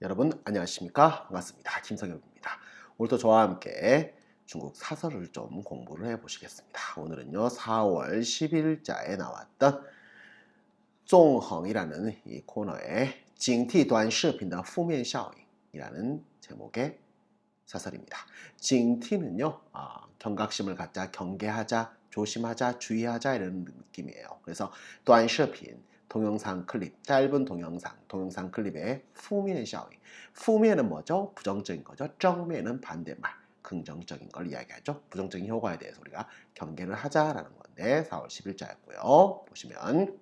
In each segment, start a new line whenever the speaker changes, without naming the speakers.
여러분 안녕하십니까? 반갑습니다. 김성엽입니다. 오늘도 저와 함께 중국 사설을 좀 공부를 해보시겠습니다. 오늘은요 4월 10일자에 나왔던 纵横이라는 이 코너의 警惕短视频的 负面效应이라는 제목의 사설입니다. 警惕는요 경각심을 갖자, 경계하자, 조심하자, 주의하자 이런 느낌이에요. 그래서 短视频 동영상 클립, 짧은 동영상 클립의 负面效应. 负面은 뭐죠? 부정적인 거죠. 正面은 반대말, 긍정적인 걸 이야기하죠. 부정적인 효과에 대해서 우리가 경계를 하자라는 건데 4월 10일자였고요. 보시면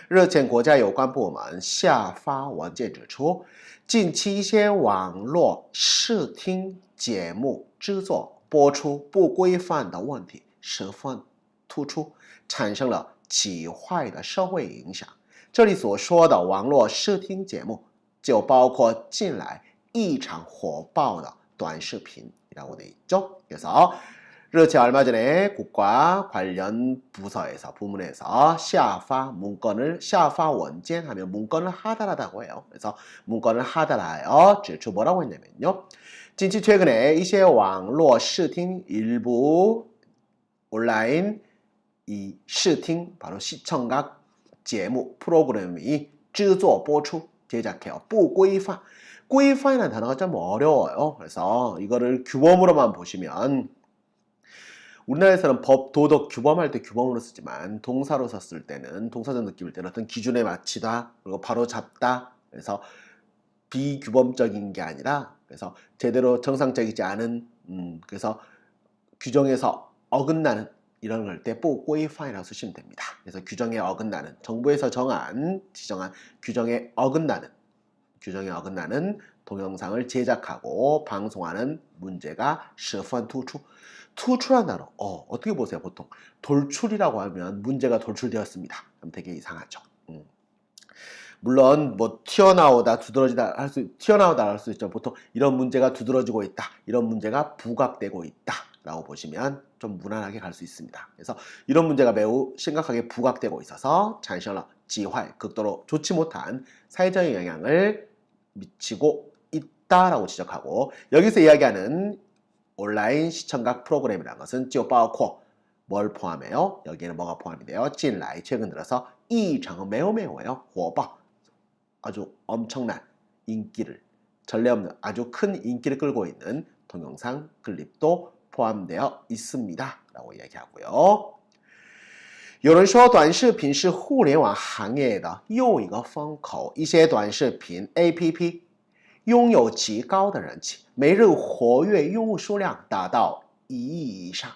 日前国家有关部门下发文件指出，近期一些网络视听节目制作播出不规范的问题十分突出，产生了极坏的社会影响。这里所说的网络视听节目就包括近来异常火爆的短视频이라고 돼 있죠. 그래서 그렇지 얼마 전에 국가 관련 부문에서 下发 문건을 下发 원전 하면 문건을 하달하다고 해요. 그래서 문건을 하달하여 指出 뭐라고 했냐면요. 近期 최근에 一些网络视听 일부 온라인 이 视听 바로 시청각节目 프로그램이 制作播出 제작해요. 不规范 规范이라는 단어가 좀 어려워요. 그래서 이거를 규범으로만 보시면 우리나라에서는 법, 도덕, 규범할 때 규범으로 쓰지만 동사로 썼을 때는 동사적 느낌일 때는 어떤 기준에 맞추다 그리고 바로 잡다 그래서 비규범적인 게 아니라 그래서 제대로 정상적이지 않은 그래서 규정에서 어긋나는 이런 걸 때 不规范이라고 쓰시면 됩니다. 그래서 규정에 어긋나는 정부에서 지정한 규정에 어긋나는 동영상을 제작하고 방송하는 문제가 十分突出 투출한 단어. 어떻게 보세요? 보통 돌출이라고 하면 문제가 돌출되었습니다. 그럼 되게 이상하죠. 물론 뭐 튀어나오다 두드러지다 할 수 있죠. 보통 이런 문제가 두드러지고 있다. 이런 문제가 부각되고 있다. 라고 보시면 좀 무난하게 갈 수 있습니다. 그래서 이런 문제가 매우 심각하게 부각되고 있어서 产生了极坏 극도로 좋지 못한 사회적인 영향을 미치고 있다라고 지적하고 여기서 이야기하는 온라인 시청각 프로그램이라는 것은 就包括 뭘 포함해요? 여기에는 뭐가 포함이 돼요? 近来 최근 들어서 异常 매우예요. 火爆 아주 엄청난 인기를 전례 없는 아주 큰 인기를 끌고 있는 동영상 클립도 포함되어 있습니다. 라고 이야기하고요. 有人说短视频是互联网行业的又一个风口，一些短视频 APP 拥有极高的人气，每日活跃用户数量达到1亿以上。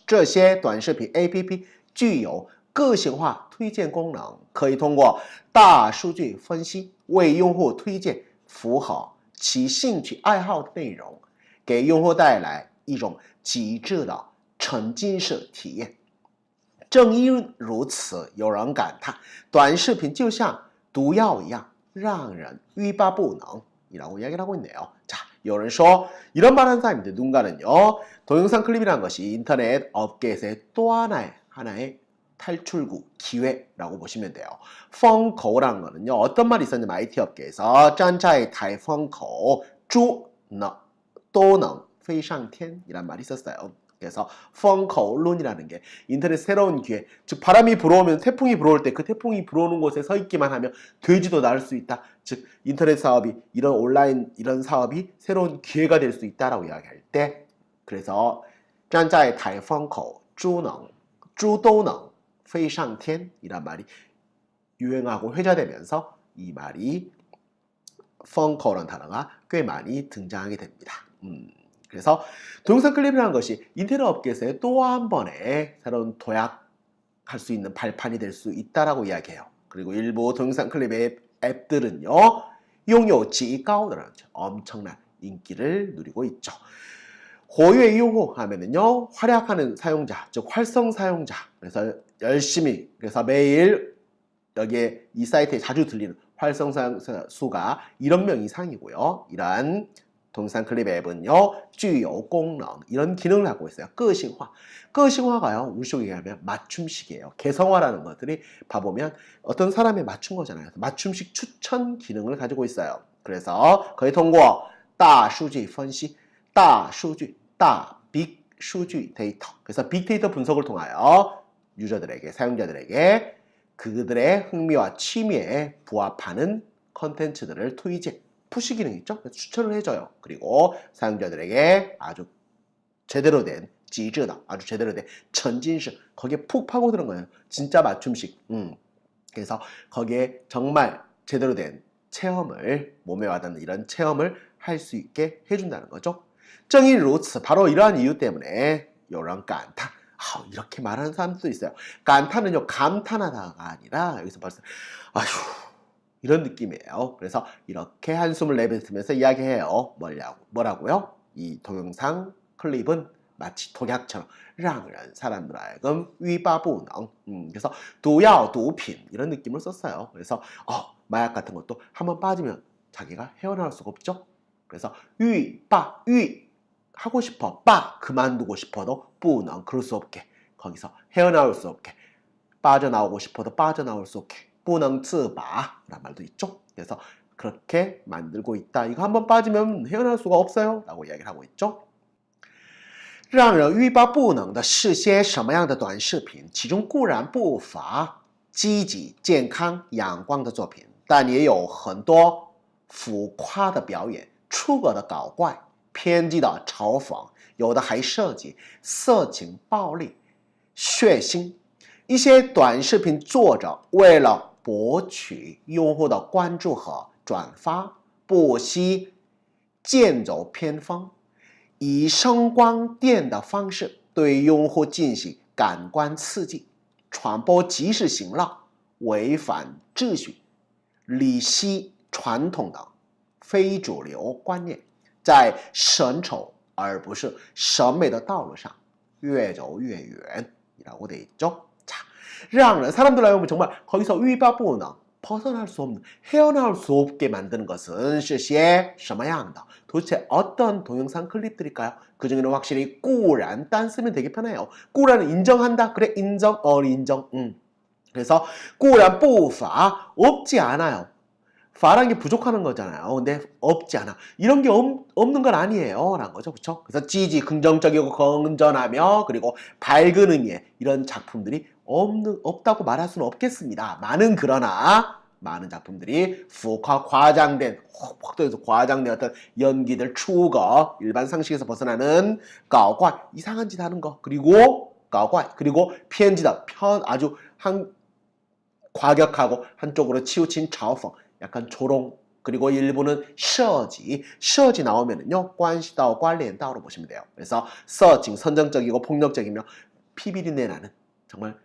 这些短视频 APP 具有个性化推荐功能，可以通过大数据分析为用户推荐符合其兴趣爱好的内容，给用户带来一种极致的沉浸式体验。正因如此，有人感叹，短视频就像毒药一样。 让人欲罢不能이라고 이야기를 하고 있네요. 자, 有人说 이런 말 하는 사람인데 누군가는요. 동영상 클립이라는 것이 인터넷 업계에서의 또 하나의 탈출구, 기회라고 보시면 돼요. 风口라는 거는요. 어떤 말이 있었냐면 IT 업계에서 站在台风口猪呢都能飞上天이란 말이 있었어요. 그래서 风口论이라는 게 인터넷 새로운 기회, 즉 바람이 불어오면 태풍이 불어올 때 그 태풍이 불어오는 곳에 서 있기만 하면 돼지도 낳을 수 있다. 즉 인터넷 사업이 이런 온라인 이런 사업이 새로운 기회가 될 수 있다라고 이야기할 때 그래서 站在台风口猪都能飞上天이란 말이 유행하고 회자되면서 이 말이 风口라는 단어가 꽤 많이 등장하게 됩니다. 그래서 동영상 클립이라는 것이 인터넷 업계에서의 또 한 번의 새로운 도약할 수 있는 발판이 될 수 있다라고 이야기해요. 그리고 일부 동영상 클립의 앱들은요. 용요极高的 엄청난 인기를 누리고 있죠. 活跃 用户 하면은요. 활약하는 사용자, 즉 활성 사용자. 그래서 열심히 그래서 매일 여기에 이 사이트에 자주 들리는 활성 사용자 수가 1억 명 이상이고요. 이러한 동영상 클립 앱은요, 具有功能 이런 기능을 갖고 있어요. 个性化. 个性化가요, 우리 쪽에 얘기하면 맞춤식이에요. 개성화라는 것들이 봐보면 어떤 사람에 맞춘 거잖아요. 맞춤식 추천 기능을 가지고 있어요. 그래서 거의 통과 大数据分析, 大数据, 大 빅 수주 데이터. 그래서 빅데이터 분석을 통하여 유저들에게, 사용자들에게 그들의 흥미와 취미에 부합하는 컨텐츠들을 트위지에 푸시 기능이 있죠? 추천을 해줘요. 그리고 사용자들에게 아주 제대로 된 지지다, 아주 제대로 된 전진식, 거기에 푹 파고드는 거예요. 진짜 맞춤식. 그래서 거기에 정말 제대로 된 체험을, 몸에 와닿는 이런 체험을 할 수 있게 해준다는 거죠. 정이 루츠, 바로 이러한 이유 때문에 요런 깐타, 이렇게 말하는 사람들도 있어요. 깐타는요, 감탄하다가 아니라 여기서 벌써 아휴 이런 느낌이에요. 그래서 이렇게 한숨을 내뱉으면서 이야기해요. 뭐라고요? 이 동영상 클립은 마치 독약처럼 랑이라는 사람들 하여금 위바부능, 그래서 두야 두品이런 느낌을 썼어요. 그래서 마약 같은 것도 한번 빠지면 자기가 헤어나올 수가 없죠. 그래서 위바 위 하고 싶어, 빠 그만두고 싶어도 뿌능 그럴 수 없게, 거기서 헤어나올 수 없게, 빠져나오고 싶어도 빠져나올 수 없게, 뿌능 쯔바 라는 말도 있죠. 그래서 그렇게 만들고 있다. 이거 한번 빠지면 헤어나올 수가 없어요 라고 이야기를 하고 있죠. 让人欲罢不能的是些什么样的短视频？其中固然不乏积极、健康、阳光的作品，但也有很多浮夸的表演、出格的搞怪、偏激的嘲讽，有的还涉及色情、暴力、血腥。一些短视频作者为了博取用户的关注和转发，不惜剑走偏锋，以声光电的方式对用户进行感官刺激，传播即时行乐，违反秩序，离析传统的非主流观念，在审丑而不是审美的道路上越走越远이라고 돼 있죠. 자, 让人 사람들 알고 보면 정말 거기서 위바부능 벗어날 수 없는, 헤어나올 수 없게 만드는 것은 是些什么样的 도대체 어떤 동영상 클립들일까요? 그 중에는 확실히 꾸란 딴 쓰면 되게 편해요. 꾸란은 인정한다? 그래 인정, 인정. 그래서 꾸란 부파 없지 않아요. 파란 게 부족하는 거잖아요. 근데 없지 않아. 이런 게 없는 건 아니에요. 라는 거죠. 그쵸? 그래서 지지, 긍정적이고 건전하며, 그리고 밝은 의미의 이런 작품들이 없다고 말할 수는 없겠습니다. 그러나, 많은 작품들이 과장된, 확도에서 과장된 어떤 연기들, 추거, 일반 상식에서 벗어나는 가오관, 이상한 짓 하는 거, 그리고 가오관, 그리고 편지다, 아주 과격하고 한쪽으로 치우친 자오펑, 약간 조롱, 그리고 일부는 셔지 나오면은요, 관시다오, 관련다오로 보시면 돼요. 그래서 서칭, 선정적이고 폭력적이며 피비린내 나는, 정말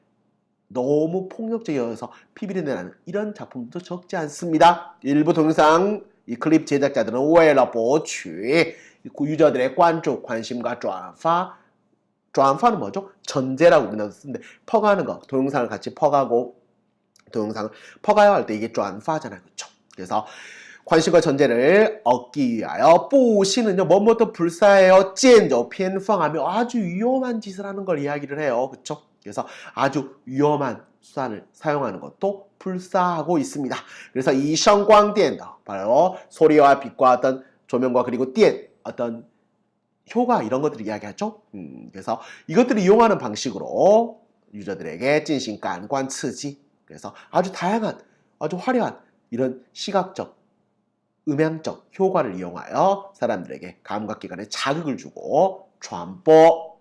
너무 폭력적이어서 피비린내 나는 이런 작품도 적지 않습니다. 일부 동영상 이 클립 제작자들은 为了博取 유저들의 관심과转发는 뭐죠? 전제라고 우리나라 쓰는데 퍼가는 거, 동영상을 같이 퍼가고 동영상을 퍼가야 할 때 이게 转发잖아요. 그렇죠? 그래서 관심과 전제를 얻기 위하여 뿌시는요, 뭐뭐도 불사해요, 젠저 편펑하며 아주 위험한 짓을 하는 걸 이야기를 해요. 그렇죠? 그래서 아주 위험한 수단을 사용하는 것도 불사하고 있습니다. 그래서 이 성광电 바로 소리와 빛과 어떤 조명과 그리고 电 어떤 효과 이런 것들을 이야기하죠. 그래서 이것들을 이용하는 방식으로 유저들에게 진신感官 刺激, 그래서 아주 다양한, 아주 화려한 이런 시각적, 음향적 효과를 이용하여 사람들에게 감각기관에 자극을 주고传播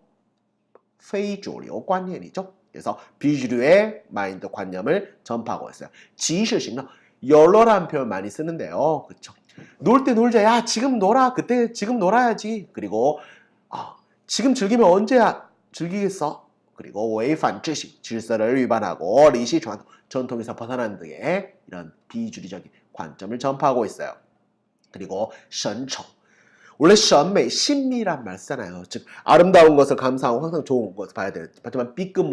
非主流观念이죠. 그래서 비주류의 마인드 관념을 전파하고 있어요. 지시식은 열로라는 표현 많이 쓰는데요. 그렇죠? 놀 때 놀자. 야, 지금 놀아. 그때 지금 놀아야지. 그리고 지금 즐기면 언제 즐기겠어? 그리고 违反秩序 질서를 위반하고 리시 전통에서 벗어난 등의 이런 비주류적인 관점을 전파하고 있어요. 그리고 审丑 원래 审美, 신미란 말 쓰잖아요. 즉 아름다운 것을 감상하고 항상 좋은 것을 봐야 돼요. 하지만 B급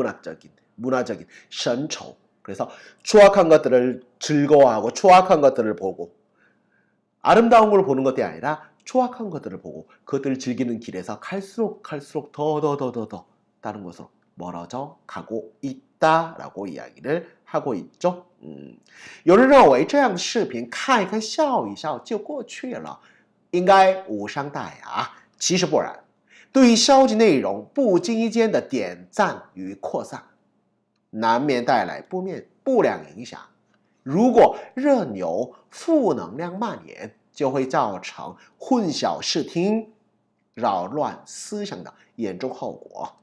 문화적인 审丑. 그래서 추악한 것들을 즐거워하고 추악한 것들을 보고 아름다운 걸 보는 것이 아니라 초악한 것들을 보고 그것들을 즐기는 길에서 갈수록 더 다른 것으로 멀어져 가고 있다라고 이야기를 하고 있죠. 有人认为这样的视频看一看笑一笑就过去了，应该无伤大雅。其实不然，对于消极内容不经意间的点赞与扩散，难免带来不良影响。如果任由负能量蔓延，就会造成混淆视听、扰乱思想的严重后果。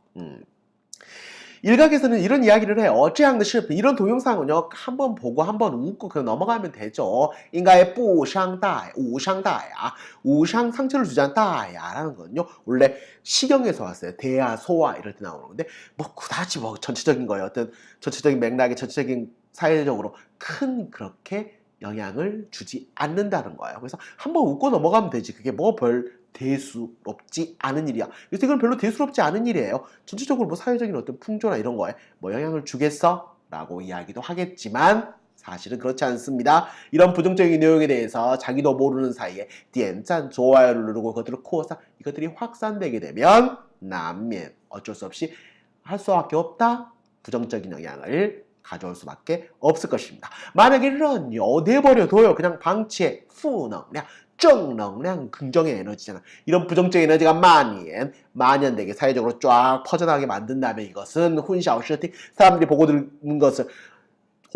일각에서는 이런 이야기를 해요. 这样的视频, 이런 동영상은요, 한번 보고 한번 웃고 그냥 넘어가면 되죠. 인가의 不伤大雅, 无伤大雅, 无伤 상처를 주지 않는 大雅라는 거는요, 원래 시경에서 왔어요. 대야, 소화 이럴 때 나오는 건데, 뭐 그다지 뭐 전체적인 거예요. 어떤 전체적인 맥락에 전체적인 사회적으로 큰 그렇게 영향을 주지 않는다는 거예요. 그래서 한번 웃고 넘어가면 되지. 그게 뭐 별 대수롭지 않은 일이야. 그래서 이건 별로 대수롭지 않은 일이에요. 전체적으로 뭐 사회적인 어떤 풍조나 이런 거에 뭐 영향을 주겠어? 라고 이야기도 하겠지만 사실은 그렇지 않습니다. 이런 부정적인 내용에 대해서 자기도 모르는 사이에 点赞, 좋아요를 누르고 그것들을 코어사 이것들이 확산되게 되면 난면 어쩔 수 없이 할 수밖에 없다. 부정적인 영향을 가져올 수밖에 없을 것입니다. 만약에 이런요 내버려둬요. 그냥 방치해. 负能量 正能量 긍정의 에너지잖아. 이런 부정적인 에너지가 만연되게 사회적으로 쫙 퍼져나가게 만든다면 이것은 훈샤오시티 사람들이 보고 듣는 것을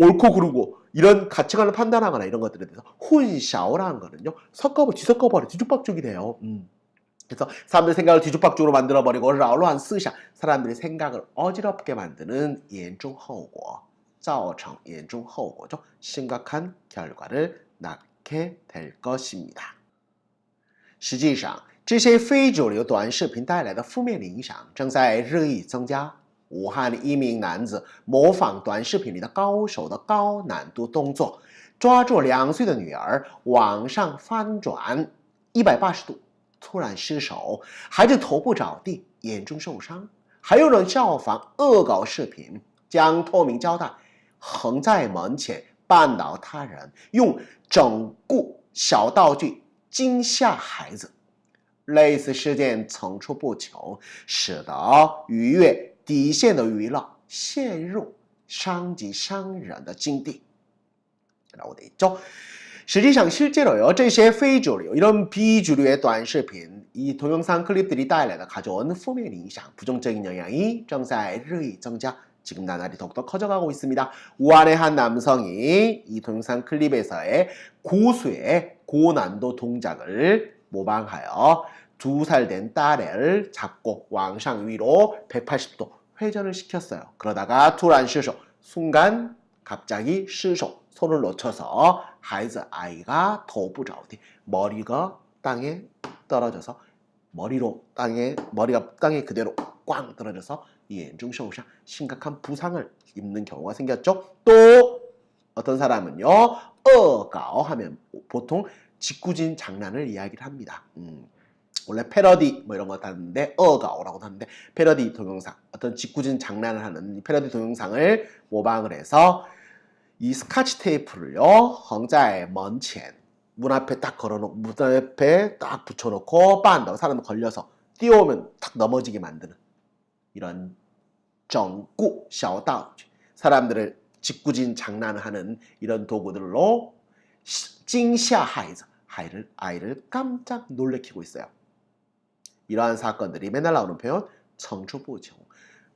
옳고 그르고 이런 가치관을 판단하거나 이런 것들에 대해서 훈샤오라는 거는요 뒤섞어버려 뒤죽박죽이 돼요. 그래서 사람들의 생각을 뒤죽박죽으로 만들어버리고 라오로한 스샤 사람들의 생각을 어지럽게 만드는 严重后果造成严重后果죠. 심각한 결과를 낳게 될 것입니다. 实际上这些非主流短视频带来的负面影响正在日益增加。武汉一名男子模仿短视频里的高手的高难度动作，抓住2岁的女儿往上翻转180度，突然失手，孩子头部着地，严重受伤。还有人效仿恶搞视频，将透明胶带横在门前绊倒他人，用整蛊小道具惊吓孩子。类似事件层出不穷，使得逾越底线的娱乐陷入伤及伤人的境地。라고 돼 있죠. 实际上 실제로요. 这些非主流 이런 비주류의 短视频 이 동영상 클립들이 带来的 가져온 负面影响 부정적인 영향이 正在日益增加 지금 나날이 더욱더 커져가고 있습니다. 우한의 한 남성이 이 동영상 클립에서의 고수의 고난도 동작을 모방하여 2살 된 딸을 잡고 왕상 위로 180도 회전을 시켰어요. 그러다가突然失手 순간 갑자기 失手 손을 놓쳐서 아이가 头部着地 머리가 땅에 떨어져서 머리가 땅에 그대로 꽝 떨어져서 严重受伤 심각한 부상을 입는 경우가 생겼죠. 또 어떤 사람은요 恶搞 하면 보통 짓궂은 장난을 이야기를 합니다. 원래 패러디 뭐 이런 거 하는데 恶搞라고 하는데 패러디 동영상 어떤 짓궂은 장난을 하는 패러디 동영상을 모방을 해서 이 스카치 테이프를요 横在门前 문 앞에 딱 걸어놓고 문 앞에 딱 붙여놓고 빤다고 사람 걸려서 뛰어오면 탁 넘어지게 만드는 이런 整蛊小道具 사람들을 짓궂은 장난을 하는 이런 도구들로 惊吓孩子 아이를 깜짝 놀래키고 있어요. 이러한 사건들이 맨날 나오는 표현 层出不穷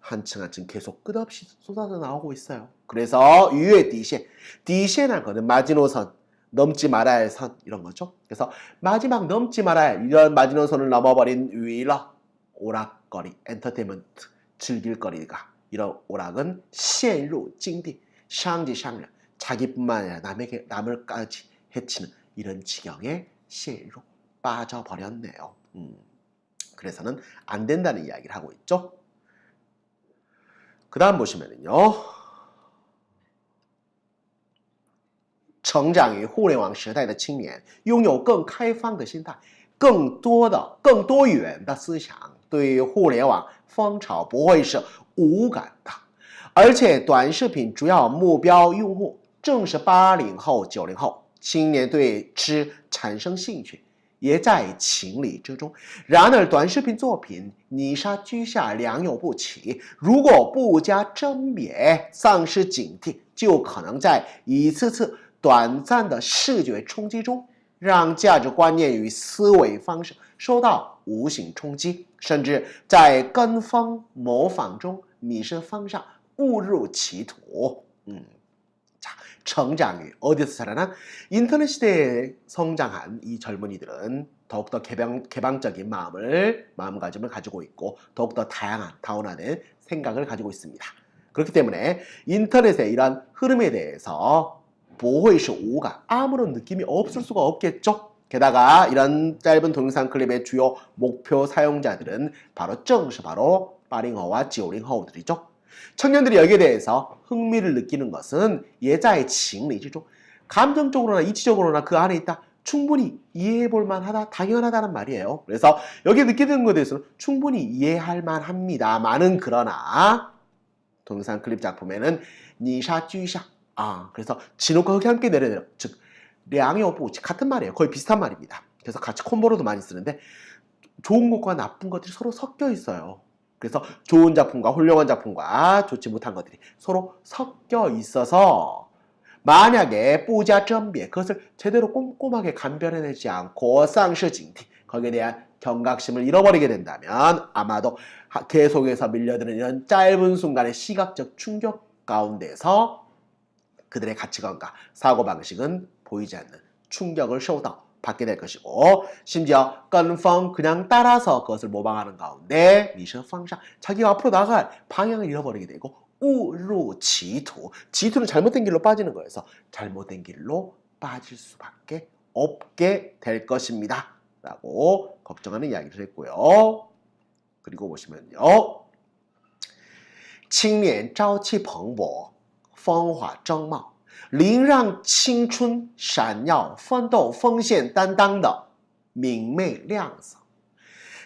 한층 계속 끝없이 쏟아져 나오고 있어요. 그래서 유의 디시엔한 거는 마지노선 넘지 말아야 할 선 이런 거죠. 그래서 마지막 넘지 말아야 할 이런 마지노선을 넘어버린 위러 오락거리 엔터테인먼트 즐길거리가 이런 오락은 陷入境地 상지상련 자기뿐만 아니라 남을까지 해치는 이런 지경에 陷入 빠져버렸네요. 그래서는 안 된다는 이야기를 하고 있죠. 그 다음 보시면은요. 成长于互联网时代的青年拥有更开放的心态更多元的思想对于互联网风潮不会是无感的而且短视频主要目标用户正是80后90后青年对之产生兴趣也在情理之中。然而短视频作品泥沙俱下，良莠不齐，如果不加甄别，丧失警惕，就可能在一次次短暂的视觉冲击中，让价值观念与思维方式受到无形冲击，甚至在跟风模仿中迷失方向，误入歧途。成长이 어디서 자라난 인터넷 시대에 성장한 이 젊은이들은 더욱더 개방적인 마음가짐을 가지고 있고 더욱더 다양한 다원화된 생각을 가지고 있습니다. 그렇기 때문에 인터넷의 이러한 흐름에 대해서 不会是无感 아무런 느낌이 없을 수가 없겠죠. 게다가 이런 짧은 동영상 클립의 주요 목표 사용자들은 바로 빠링허와 지오링허우들이죠. 청년들이 여기에 대해서 흥미를 느끼는 것은 예자의 칭리지중 감정적으로나 이치적으로나 그 안에 있다 충분히 이해해볼 만하다 당연하다는 말이에요. 그래서 여기에 느끼는 것에 대해서는 충분히 이해할 만합니다만은 그러나 동영상 클립 작품에는 니샤쥐샤 그래서 진흙과 흙이 함께 내려내려 즉 량여부 같은 말이에요. 거의 비슷한 말입니다. 그래서 같이 콤보로도 많이 쓰는데 좋은 것과 나쁜 것들이 서로 섞여 있어요. 그래서 좋은 작품과 훌륭한 작품과 좋지 못한 것들이 서로 섞여 있어서 만약에 뿌자점비에 그것을 제대로 꼼꼼하게 감별해내지 않고 상시징티 거기에 대한 경각심을 잃어버리게 된다면 아마도 계속해서 밀려드는 이런 짧은 순간의 시각적 충격 가운데서 그들의 가치관과 사고방식은 보이지 않는 충격을 쇼다 받게 될 것이고 심지어 건펑 그냥 따라서 그것을 모방하는 가운데 미셔펑샤 자기가 앞으로 나갈 방향을 잃어버리게 되고 우루 지투 지투는 잘못된 길로 빠지는 거여서 잘못된 길로 빠질 수밖에 없게 될 것입니다 라고 걱정하는 이야기를 했고요. 그리고 보시면요 青年朝气蓬勃风华正茂能让青春闪耀奋斗锋线担当的明媚亮色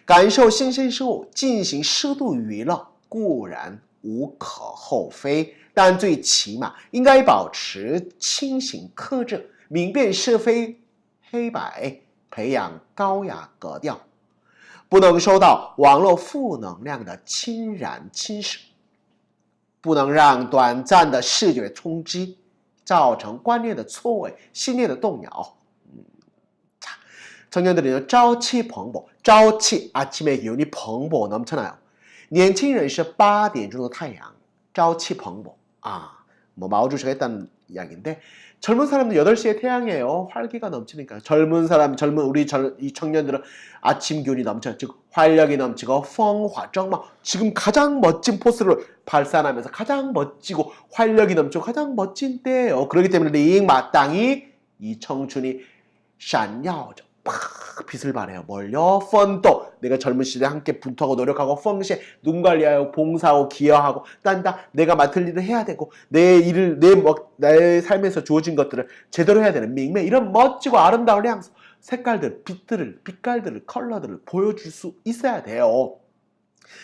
感受新鲜事物进行适度娱乐固然无可厚非但最起码应该保持清醒克制明辨是非黑白培养高雅格调不能受到网络负能量的侵染侵蚀不能让短暂的视觉冲击造成观念的错位信念的动摇자, 청년들은朝气蓬勃朝气 아침의 기운이 펑보 넘쳐나요 年轻人是8点钟的太阳朝气蓬勃뭐 마오주시가 했다는 이야기인데 젊은 사람들 8시에 태양이에요. 활기가 넘치니까 이 청년들은 아침 기운이 넘쳐요. 즉 활력이 넘치고 펑화정막 지금 가장 멋진 포스를 발산하면서 가장 멋지고 활력이 넘치고 가장 멋진 때예요. 그렇기 때문에 링 마땅히 이 청춘이 闪耀着 팍 빛을 발해요. 뭘요? 펀도 내가 젊은 시대에 함께 분투하고 노력하고 펑시에 눈 관리하고 봉사하고 기여하고 딴다 내가 맡을 일을 해야 되고 내 삶에서 주어진 것들을 제대로 해야 되는 밍매 이런 멋지고 아름다운 향수 색깔들 빛깔들을 컬러들을 보여줄 수 있어야 돼요.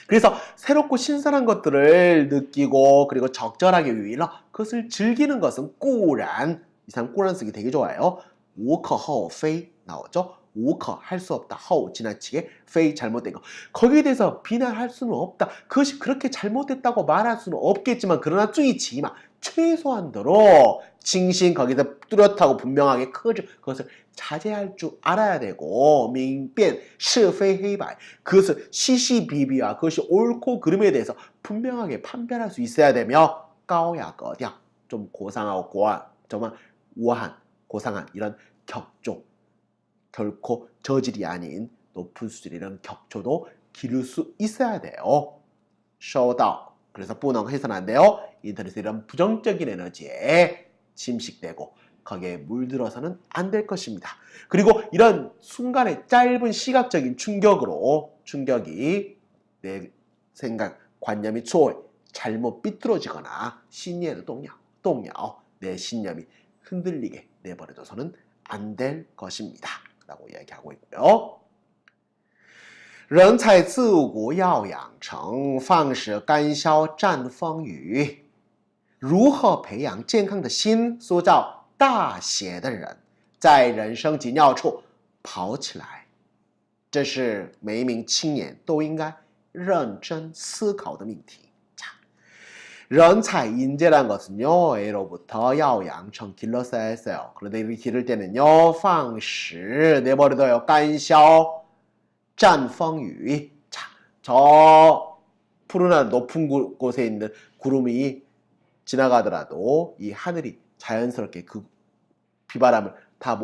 그래서 새롭고 신선한 것들을 느끼고 그리고 적절하게 유일러 그것을 즐기는 것은 꾸란 이 사람 꾸란 쓰기 되게 좋아요. 无可厚非 나오죠. 无可할 수 없다. 허우 지나치게 페이 잘못된 거. 거기에 대해서 비난할 수는 없다. 그것이 그렇게 잘못됐다고 말할 수는 없겠지만 그러나 주의치마 최소한도로 칭신 거기서 뚜렷하고 분명하게 그것을 자제할 줄 알아야 되고 민변是非黑白 그것을 시시비비와 그것이 옳고 그름에 대해서 분명하게 판별할 수 있어야 되며 까오야거디야 좀 고상하고 고아 정말 우아한 고상한 이런 격조 결코 저질이 아닌 높은 수준의 이런 격조도 기를 수 있어야 돼요. 쇼다오 그래서 뿌능 해서는 안 돼요. 인터넷에 이런 부정적인 에너지에 침식되고 거기에 물들어서는 안 될 것입니다. 그리고 이런 순간의 짧은 시각적인 충격이 내 생각, 관념이 잘못 삐뚤어지거나 신념의 동력, 내 신념이 흔들리게 내버려둬서는 안 될 것입니다. 라고 이야기하고 있고요. 人才自古要养成放矢干霄战风雨如何培养健康的心塑造大写的人在人生紧要处跑起来这是每一名青年都应该认真思考的命题. 자,人才 인재란 것은요, A로부터 야오양청 길러 써야 했어요. 그런데 이렇게 기를 때는요, 放矢 내버려둬요. 干消 짠펑유. 자, 저 푸른 하늘 높은 곳에 있는 구름이 지나가더라도 이 하늘이 자연스럽게 그 비바람을 다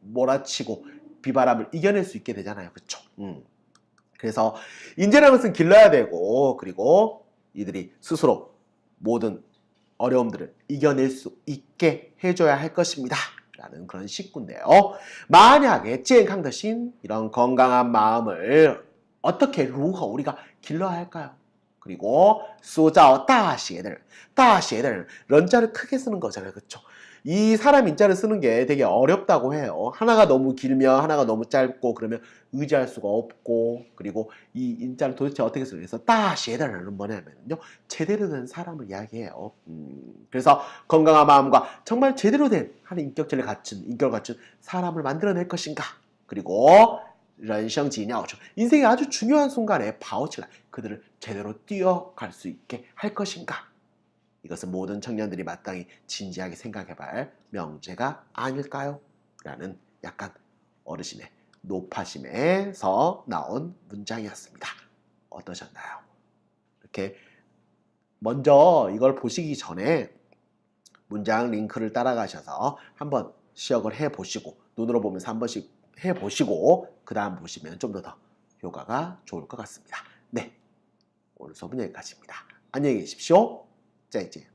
몰아치고 비바람을 이겨낼 수 있게 되잖아요. 그쵸? 그래서 인재라는 것은 길러야 되고, 그리고 이들이 스스로 모든 어려움들을 이겨낼 수 있게 해줘야 할 것입니다. 라는 그런 식구인데요. 만약에 健康的心 이런 건강한 마음을 어떻게 루허 우리가 길러야 할까요? 그리고 塑造大写的人 런자를 크게 쓰는 거잖아요. 그쵸? 이 사람 인자를 쓰는 게 되게 어렵다고 해요. 하나가 너무 길면 하나가 너무 짧고 그러면 의지할 수가 없고, 그리고 이 인자를 도대체 어떻게 쓰는 그래서 따시에다는 뭐냐면요, 제대로 된 사람을 이야기해요. 그래서 건강한 마음과 정말 제대로 된 하는 인격을 갖춘 사람을 만들어낼 것인가, 그리고 人生几鸟중 인생의 아주 중요한 순간에 파워칠라 그들을 제대로 뛰어갈 수 있게 할 것인가. 이것은 모든 청년들이 마땅히 진지하게 생각해봐야 할 명제가 아닐까요? 라는 약간 어르신의 높아심에서 나온 문장이었습니다. 어떠셨나요? 이렇게 먼저 이걸 보시기 전에 문장 링크를 따라가셔서 한번 시역을 해보시고, 눈으로 보면서 한 번씩 해보시고 그 다음 보시면 좀 더 효과가 좋을 것 같습니다. 네, 오늘 수업은 여기까지입니다. 안녕히 계십시오. 再见。